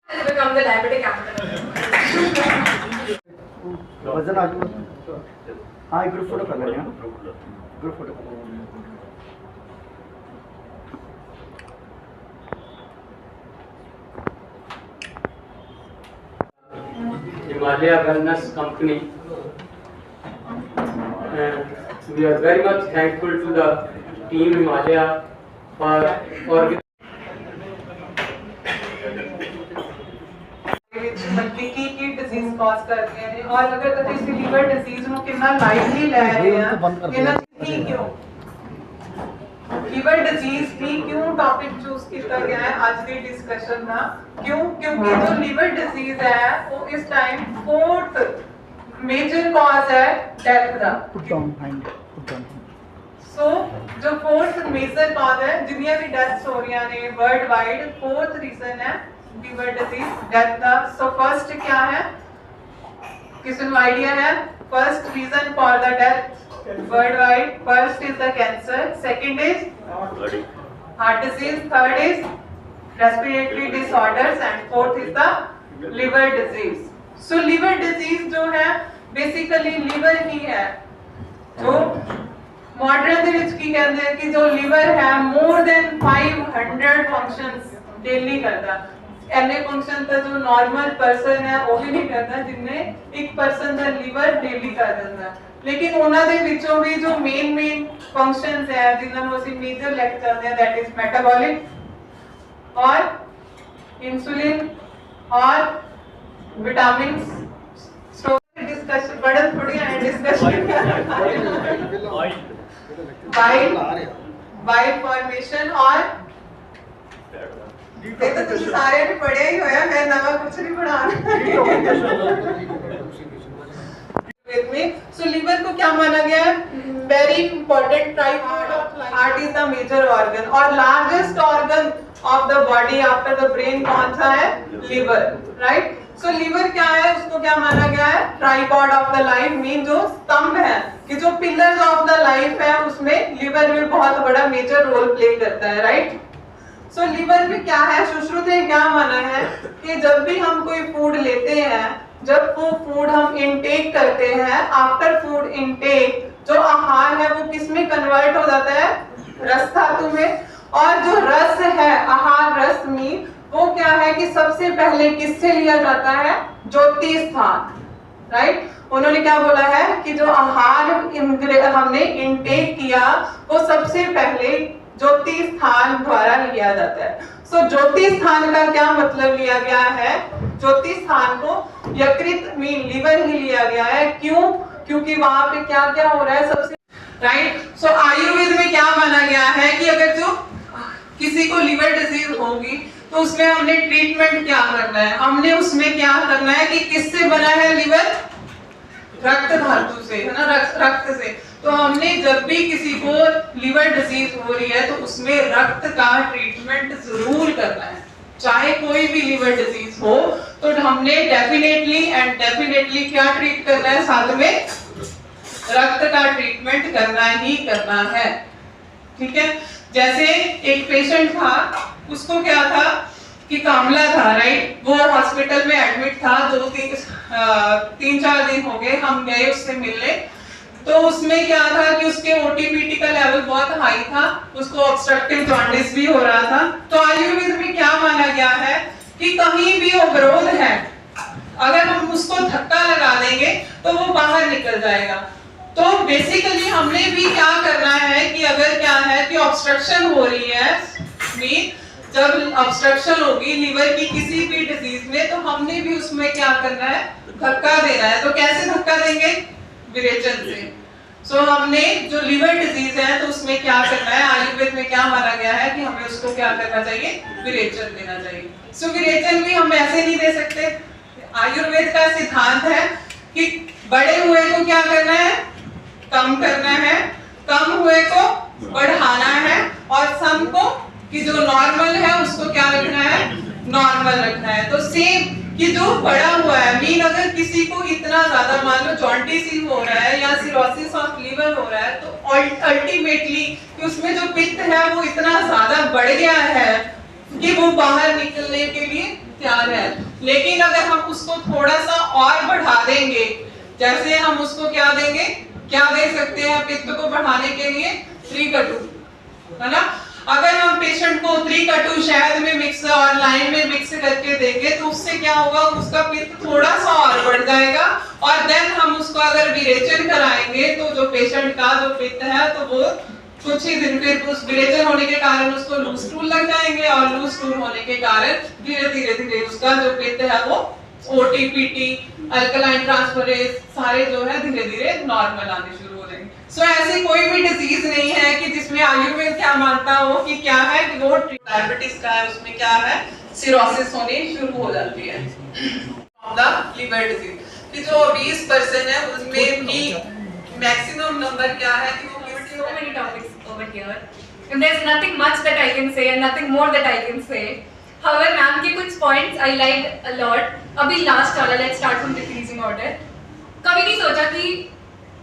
become the diabetic capital. वजन आज हाँ एक ग्रुप फोटो कर लेंगे ग्रुप फोटो कर लेंगे। Himalaya Wellness Company, and we are very much thankful to the team Himalaya for की डिजीज कॉज करते हैं और अगर किसी लीवर डिजीज ਨੂੰ ਕਿੰਨਾ ਲਾਈਟਲੀ ਲੈ ਰਹੇ ਆ ਇਹਨਾਂ ਕੀ क्यों लीवर डिजीज भी क्यों टॉपिक चूज किया गया है आज की डिस्कशन ना क्यों क्योंकि जो लीवर डिजीज है वो इस टाइम फोर्थ मेजर कॉज है डेथ का सो जो फोर्थ मेजर कॉज है जिन्नियां भी डेथ्स हो रही ने वर्ल्ड वाइड फोर्थ रीजन है लीवर डिजीज डेथ का। सो फर्स्ट क्या है किसी को आइडिया है first reason for the death worldwide? First is the cancer, second is heart disease, third is respiratory disorders and fourth is the liver disease. So liver disease जो है basically liver ही है जो modern ਦੇ ਵਿੱਚ ਕੀ ਕਹਿੰਦੇ हैं कि जो liver है more than 500 functions daily करता ਐਨੇ ਫੰਕਸ਼ਨ ਤਾਂ ਜੋ ਨਾਰਮਲ ਪਰਸਨ ਹੈ ਉਹ ਵੀ ਨਹੀਂ ਕਰਦਾ ਜਿੰਨੇ ਇੱਕ ਪਰਸਨ ਦਾ ਲੀਵਰ ਡੇਲੀ ਕਰ ਦਿੰਦਾ। लेकिन ਉਹਨਾਂ ਦੇ ਵਿੱਚੋਂ ਵੀ ਜੋ ਮੇਨ ਫੰਕਸ਼ਨਸ ਹੈ ਜਿਨ੍ਹਾਂ ਨੂੰ ਅਸੀਂ ਮੇਜਰ ਲੈ ਕੇ ਚੱਲਦੇ ਹਾਂ that is metabolic और इंसुलिन और विटामिन्स। सो डिस्कशन बड़ा थोड़ी है डिस्कशन बाइल फॉर्मेशन और ये तो तुम सारे ने पढ़े ही होया मैं नवा कुछ नहीं पढ़ाना। So liver को क्या माना गया है very important tripod of life. Heart is the major organ और largest organ of the body after the brain कौन सा है liver, right? So liver क्या है उसको क्या माना गया है tripod of the life mean जो स्तंभ है कि जो pillars of the life है उसमें liver में बहुत बड़ा major role play करता है, right? So liver में क्या है सुश्रुत ने क्या माना है कि जब भी हम कोई फूड लेते हैं जब वो फूड हम इनटेक करते हैं आफ्टर फूड इनटेक जो आहार है वो किस में कन्वर्ट हो जाता है रस धातु में और जो रस है आहार रस में वो क्या है कि सबसे पहले किससे लिया जाता है ज्योति स्थान, राइट? उन्होंने क्या बोला है कि जो आहार हमने इनटेक किया वो सबसे पहले ज्योति स्थान द्वारा लिया जाता है। सो ज्योति स्थान का क्या मतलब लिया गया है ज्योति स्थान को यकृत में लीवर ही लिया गया है क्यों क्योंकि वहां पे क्या क्या हो रहा है सबसे राइट। सो आयुर्वेद में क्या माना गया है कि अगर जो किसी को लीवर डिजीज होगी तो उसमें हमने ट्रीटमेंट क्या करना है हमने उसमें क्या करना है कि किससे बना है लीवर रक्त धातु से है ना रक्त से। तो हमने जब भी किसी को लीवर डिजीज हो रही है तो उसमें रक्त का ट्रीटमेंट जरूर करना है चाहे कोई भी लीवर डिजीज हो तो हमने डेफिनेटली क्या ट्रीट करना है साथ में रक्त का ट्रीटमेंट करना ही करना है, ठीक है? जैसे एक पेशेंट था उसको क्या था कि कामला था, राइट? वो हॉस्पिटल में एडमिट था 3-4 दिन हो गए हम गए उससे मिलने तो उसमें क्या था कि उसके ओटीपीटी का लेवल बहुत हाई था उसको ऑब्स्ट्रक्टिव जॉन्डिस भी हो रहा था। तो आयुर्वेद में क्या माना गया है कि कहीं भी अवरोध है अगर हम उसको धक्का लगा देंगे तो वो बाहर निकल जाएगा। तो बेसिकली हमने भी क्या करना है कि अगर क्या है कि ऑब्स्ट्रक्शन हो रही है जब ऑब्स्ट्रक्शन होगी लीवर की किसी भी डिजीज में तो हमने भी उसमें क्या करना है धक्का देना है। तो कैसे धक्का देंगे विरेचन से। सो हमने जो लीवर डिजीज है तो उसमें क्या करना है आयुर्वेद में क्या माना गया है कि हमें उसको क्या करना चाहिए विरेचन देना चाहिए। सो विरेचन भी हम ऐसे नहीं दे सकते आयुर्वेद का सिद्धांत है कि बड़े हुए को क्या करना है कम करना है कम हुए को बढ़ाना है और सम को कि जो नॉर्मल है उसको क्या रखना है नॉर्मल रखना है। तो सेम कि जो बड़ा हुआ है मीन अगर किसी को इतना ज्यादा मान लो जॉन्डिस हो रहा है या सिरोसिस ऑफ लीवर हो रहा है तो अल्टीमेटली कि उसमें जो पित्त है वो इतना ज्यादा बढ़ गया है कि वो बाहर निकलने के लिए तैयार है, लेकिन अगर हम उसको थोड़ा सा और बढ़ा देंगे, जैसे हम उसको क्या देंगे, क्या दे सकते हैं पित्त को बढ़ाने के लिए, 3 कटु, है ना। अगर हम पेशेंट को 3 कटु शहद में मिक्स और लाइम में मिक्स करके देंगे तो उससे क्या होगा, उसका पित्त थोड़ा सा और बढ़ जाएगा, और देन हम उसको अगर विरेचन कराएंगे तो जो पेशेंट का जो पित्त है तो वो कुछ ही दिन फिर उस विरेचन होने के कारण उसको लूज स्टूल लग जाएंगे, और लूज स्टूल होने के कारण धीरे धीरे उसका जो पित्त है वो ओटीपीटी, अल्कलाइन ट्रांसफरेज सारे जो है धीरे धीरे नॉर्मल आने शुरू हो जाएंगे। सो ऐसी कोई भी डिजीज नहीं है कि जिसमें आयुर्वेद क्या मानता हो कि क्या है कि वो डायबिटीज का है, उसमें क्या है, सिरोसिस होनी शुरू हो जाती है। लिवर डिजीज कि जो 20% है उसमें भी मैक्सिमम नंबर क्या है कि वो so many topics over here and there's nothing much that I can say and nothing more that I can say. However, ma'am के कुछ points I liked a lot. अभी last वाला, let's start from decreasing order. कभी नहीं सोचा कि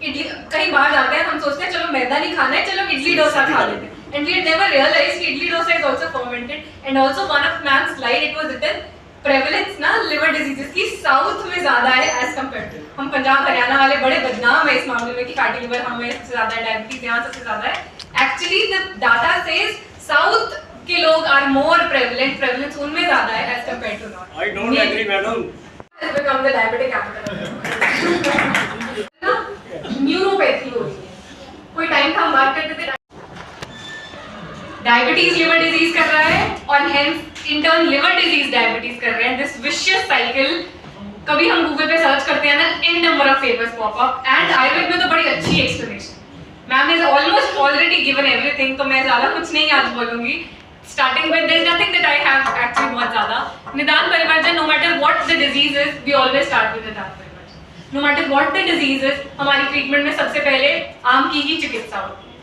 इडली, कहीं बाहर जाते हैं हम सोचते हैं चलो मैदा नहीं खाना है, चलो इडली डोसा खा लेते हैं, and we had never realized कि idli dosa is also fermented. And also one of ma'am's slide it was written prevalence ना liver diseases की साउथ में ज्यादा है as compared to हम पंजाब हरियाणा वाले बड़े बदनाम है इस मामले में कि फैटी लिवर हमें सबसे ज्यादा है, डायबिटीज यहाँ सबसे ज्यादा है। Actually the data says south के लोग आर मोर प्रेवलेंस उनमें ज्यादा है as compared to north. I don't agree, madam. has become the diabetic capital ना न्यूरोपैथी हो रही है। कोई टाइम था हम बात करते थे डायबिटीज लिवर डिजीज कर रहा है और hence in turn liver disease diabetes कर रहे हैं, दिस विशियस साइकिल। कभी हम गूगल पे सर्च करते हैं ना, an number of papers pop up, and Ayurveda में तो बड़ी अच्छी explanation ma'am is almost already given everything, तो मैं ज्यादा कुछ नहीं आज बोलूंगी। Starting with there is nothing that I have actually बहुत ज्यादा निदान परिवर्जन, no matter what the disease is, we always start with निदान परिवर्जन। No matter what the disease is, हमारी ट्रीटमेंट में सबसे पहले आम की ही चिकित्सा होती है।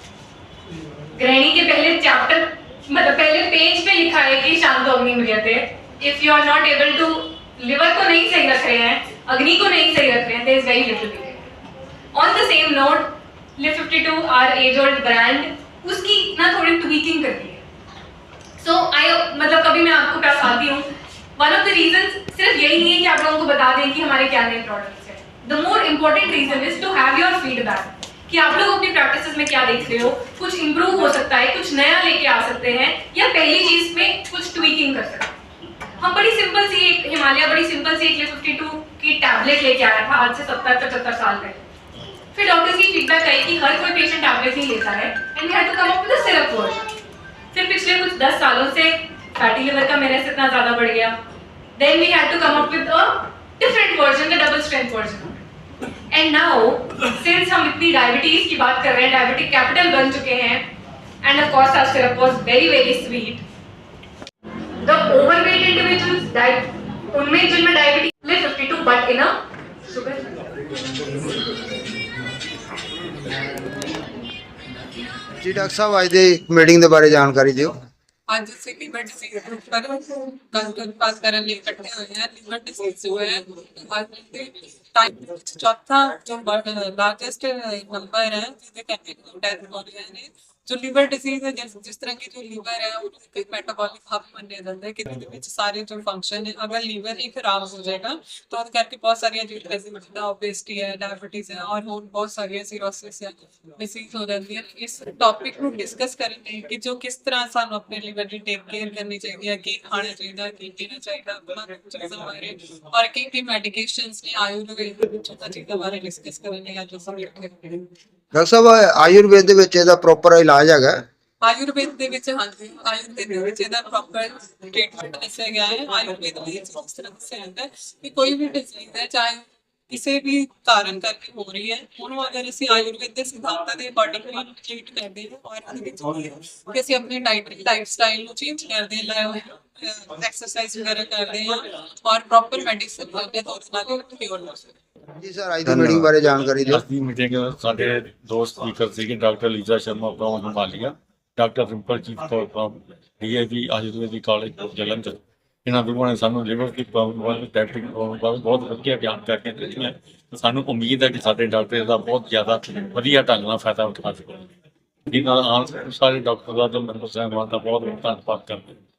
गृहिणी के पहले चैप्टर मतलब पहले पेज पे लिखा है कि शांत अग्नि मिलते, if you are not able to liver को नहीं सही रख रहे हैं, अग्नि को नहीं सही रख रहे हैं, there is very little we can. On the same note Liv 52 are as old brand उसकी ना थोड़ी ट्वीकिंग करती है। सो आई मतलब कभी मैं आपको बताती हूँ, वन ऑफ द रीजंस सिर्फ यही नहीं है कि आप लोगों को बता दें कि हमारे क्या नए प्रोडक्ट्स हैं, the more important reason is to have your feedback कि आप लोग अपनी प्रैक्टिसेस में क्या देख रहे हो, कुछ इंप्रूव हो सकता है, कुछ नया लेके आ सकते हैं, या पहली चीज में कुछ ट्वीकिंग कर सकते हैं। हम बड़ी सिंपल सी एक हिमालय बड़ी सिंपल सी एक लिव 52 की टैबलेट लेके आया था आज से 70-75 साल पहले। फिर डॉक्टर्स की फीडबैक आई कि हर कोई पेशेंट टैबलेट नहीं लेता है, and we had to come up with a syrup version. फिर पिछले कुछ 10 सालों से फैटी लिवर का मेरे से इतना ज्यादा बढ़ गया, then we had to come up with a different version, the double strength version. And now since हम इतनी डायबिटीज की बात कर रहे हैं, डायबिटिक कैपिटल बन चुके हैं, and of course our syrup was very very sweet. The overweight individuals diet उनमें जिनमें diabetes Liv 52 but in a sugar. जी डॉक्टर साहब आज ਦੀ ਮੀਟਿੰਗ ਦੇ ਬਾਰੇ ਜਾਣਕਾਰੀ ਦਿਓ। आज से लीवर डिजीज पर बात करने लिए इकट्ठे हुए हैं। लीवर डिजीज जो है आज के टाइम चौथा जो लार्जेस्ट नंबर है जिसे कहते हैं डेथ वाले ने जो लीवर डिजीज है, जिस तरह की जो लीवर है वो एक मेटाबॉलिक हब माने जाता है कि ਜਿਹਦੇ ਵਿੱਚ ਸਾਰੇ जो फंक्शन है अगर लीवर ही खराब हो जाएगा तो ਉਹਦੇ ਕਰਕੇ बहुत सारी डिजीज जिदा ओबेसिटी है, डायबिटीज है और ਹੋਰ बहुत सारी सिरोसिस है डिसीज हो जाती है। इस टॉपिक ਨੂੰ डिस्कस ਕਰਨ ਲਈ ਕਿ जो किस तरह ਸਾਨੂੰ ਆਪਣੇ ਲੀਵਰ ਦੀ ਟੇਕ ਕੇਅਰ ਕਰਨੀ ਚਾਹੀਦੀ ਹੈ, ਕੀ ਖਾਣਾ ਚਾਹੀਦਾ, ਕੀ ਪੀਣਾ ਚਾਹੀਦਾ, ਉਹਨਾਂ ਚੀਜ਼ਾਂ ਬਾਰੇ ਔਰ ਕੀ ਮੈਡੀਕੇਸ਼ਨਸ ਨੇ ਆਯੁਰਵੇਦ ਦੇ ਵਿੱਚ ਉਹਨਾਂ ਚੀਜ਼ਾਂ ਬਾਰੇ ਡਿਸਕਸ ਕਰਨ ਲਈ ਅੱਜ ਅਸੀਂ ਇਕੱਠੇ ਹੋਏ ਹਾਂ। ਡਾਕਟਰ ਸਾਹਿਬ ਆਯੁਰਵੇਦ ਦੇ ਵਿੱਚ ਇਹਦਾ ਪ੍ਰੋਪਰ ਇਲਾਜ ਹੈਗਾ? आयुर्वेद ਦੇ ਵਿੱਚ ਹਾਂਜੀ ਆਯੁर्वेद ਦੇ ਵਿੱਚ ਇਹਦਾ ਪ੍ਰੋਪਰ ਟ੍ਰੀਟਮੈਂਟ ਦੱਸਿਆ ਗਿਆ ਹੈ। ਆਯੁर्वेद ਦੇ ਵਿੱਚ ਇਸ ਤਰ੍ਹਾਂ ਦੱਸਿਆ ਜਾਂਦਾ ਹੈ ਕਿ ਕੋਈ ਵੀ ਡਿਜ਼ੀਜ਼ ਹੈ ਚਾਹੇ ਕਿਸੇ ਵੀ ਕਾਰਨ ਕਰਕੇ ਹੋ ਰਹੀ ਹੈ, ਉਹਨੂੰ ਅਗਰ ਅਸੀਂ ਆਯੁर्वेद ਦੇ ਸਿਧਾਂਤਾਂ ਦੇ ਅਕੋਰਡਿੰਗ ਉਹਨੂੰ ਟ੍ਰੀਟ ਕਰਦੇ ਹਾਂ ਔਰ ਉਹਦੇ ਵਿੱਚ ਕਿ ਅਸੀਂ ਆਪਣੇ ਲਾਈਫ ਸਟਾਈਲ ਨੂੰ ਚੇਂਜ ਕਰਦੇ ਹਾਂ, एक्सरसाइज वगैरह करते हैं और प्रॉपर मेडिसिन लेते हैं तो उसका क्योर हो सकता जी सर आज ਦੀ ਮੀਟਿੰਗ ਬਾਰੇ ਜਾਣਕਾਰੀ ਦਿਓ। ਅੱਜ ਦੀ ਮੀਟਿੰਗ ਸਾਡੇ ਦੋ ਸਪੀਕਰ ਸੀਗੇ, doctor Liza Sharma from Himalaya, doctor Rimpaljit Kaur from DAV Ayurvedic college Jalandhar. ਇਹਨਾਂ ਦੋਵਾਂ ਨੇ ਸਾਨੂੰ ਲਿਵਰ ਦੀ ਪ੍ਰੋਬਲਮ ਬਾਰੇ ਟੈਕਟਿਕ ਬਾਰੇ ਬਹੁਤ ਵਧੀਆ ਬਿਆਨ ਕਰਕੇ ਦਿੱਤੀਆਂ। ਸਾਨੂੰ ਉਮੀਦ ਹੈ ਕਿ ਸਾਡੇ ਡਾਕਟਰ ਦਾ ਬਹੁਤ ਜ਼ਿਆਦਾ ਵਧੀਆ ਢੰਗ ਨਾਲ ਫਾਇਦਾ ਉਠਾ ਸਕਣਗੇ। ਇਹਨਾਂ ਨਾਲ ਸਾਰੇ ਡਾਕਟਰ ਦਾ ਜੋ ਮੈਂਬਰ ਸਾਹਿਬਾਨ ਦਾ ਬਹੁਤ ਬਹੁਤ ਧੰਨਵਾਦ ਕਰਦੇ ਹਾਂ।